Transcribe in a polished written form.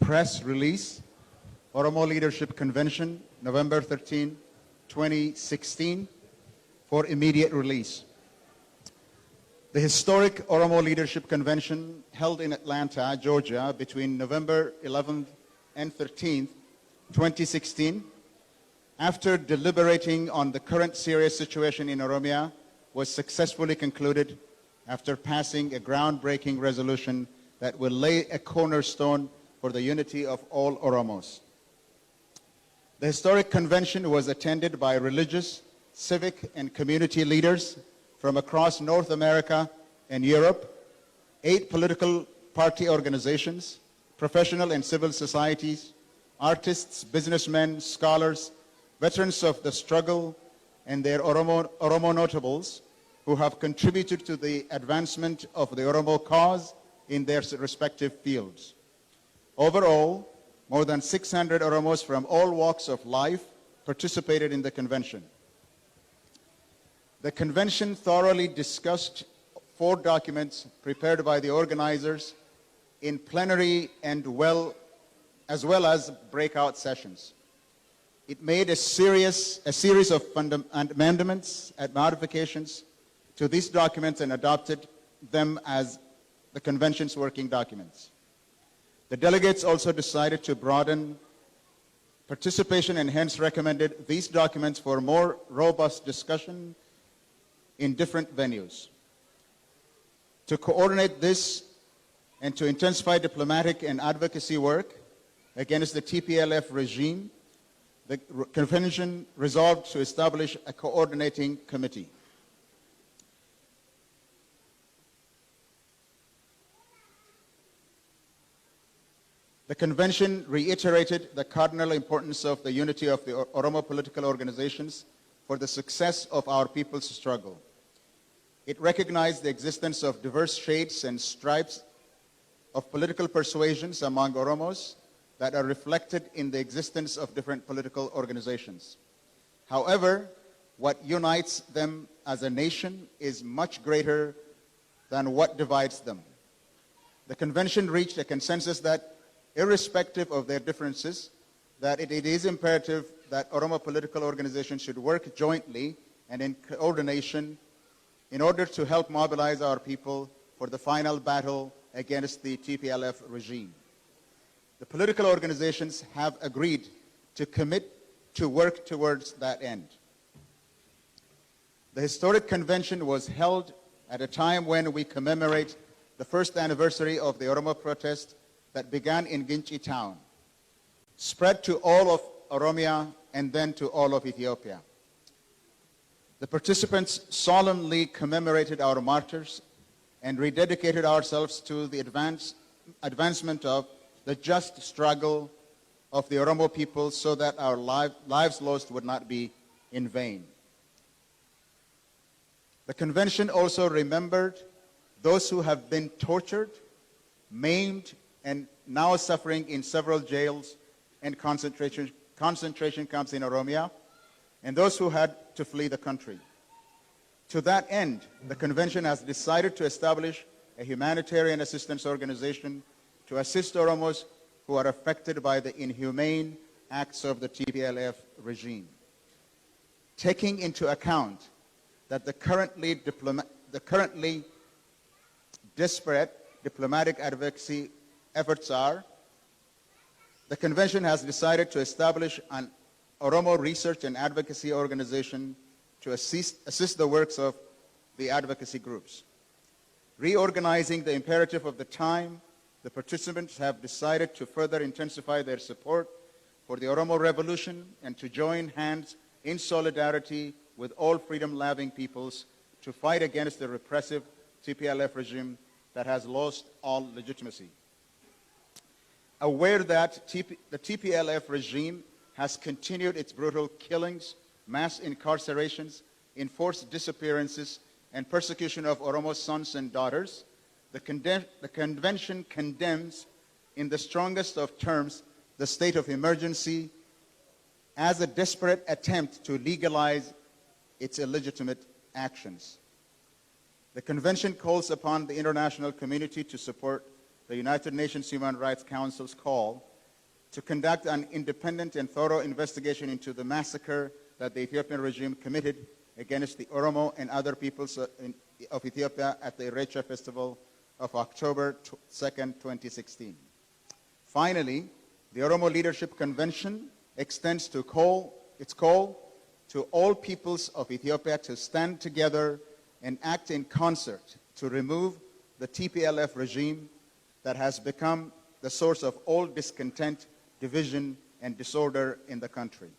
press release, Oromo Leadership Convention, November 13, 2016, for immediate release. The historic Oromo Leadership Convention held in Atlanta, Georgia, between November 11th and 13th, 2016, after deliberating on the current serious situation in Oromia, was successfully concluded after passing a groundbreaking resolution that will lay a cornerstone for the unity of all Oromos. The historic convention was attended by religious, civic, and community leaders from across North America and Europe, 8 political party organizations, professional and civil societies, artists, businessmen, scholars, veterans of the struggle, and their Oromo notables who have contributed to the advancement of the Oromo cause in their respective fields. Overall, more than 600 Oromos from all walks of life participated in the convention. The convention thoroughly discussed 4 documents prepared by the organizers in plenary and as well as breakout sessions. It made a series of amendments and modifications to these documents and adopted them as the convention's working documents. The delegates also decided to broaden participation and hence recommended these documents for more robust discussion in different venues. To coordinate this and to intensify diplomatic and advocacy work against the TPLF regime, the convention resolved to establish a coordinating committee. The convention reiterated the cardinal importance of the unity of the Oromo political organizations for the success of our people's struggle. It recognized the existence of diverse shades and stripes of political persuasions among Oromos that are reflected in the existence of different political organizations. However, what unites them as a nation is much greater than what divides them. The convention reached a consensus that, irrespective of their differences, that it is imperative that Oromo political organizations should work jointly and in coordination in order to help mobilize our people for the final battle against the TPLF regime. The political organizations have agreed to commit to work towards that end. The historic convention was held at a time when we commemorate the first anniversary of the Oromo protest that began in Ginchi town, spread to all of Oromia and then to all of Ethiopia. The participants solemnly commemorated our martyrs and rededicated ourselves to the advancement of the just struggle of the Oromo people so that our lives lost would not be in vain. The convention also remembered those who have been tortured, maimed, and now suffering in several jails and concentration camps in Oromia, and those who had to flee the country. To that end, the convention has decided to establish a humanitarian assistance organization to assist Oromos who are affected by the inhumane acts of the TPLF regime. Taking into account that the currently disparate diplomatic advocacy efforts are, the convention has decided to establish an Oromo research and advocacy organization to assist the works of the advocacy groups. Reorganizing the imperative of the time, the participants have decided to further intensify their support for the Oromo revolution and to join hands in solidarity with all freedom-loving peoples to fight against the repressive TPLF regime that has lost all legitimacy. Aware that the TPLF regime has continued its brutal killings, mass incarcerations, enforced disappearances, and persecution of Oromo sons and daughters, the convention condemns in the strongest of terms the state of emergency as a desperate attempt to legalize its illegitimate actions. The convention calls upon the international community to support the United Nations Human Rights Council's call to conduct an independent and thorough investigation into the massacre that the Ethiopian regime committed against the Oromo and other peoples of Ethiopia at the Irrecha festival of October 2nd, 2016. Finally, the Oromo Leadership Convention extends its call to all peoples of Ethiopia to stand together and act in concert to remove the TPLF regime that has become the source of all discontent, division, and disorder in the country.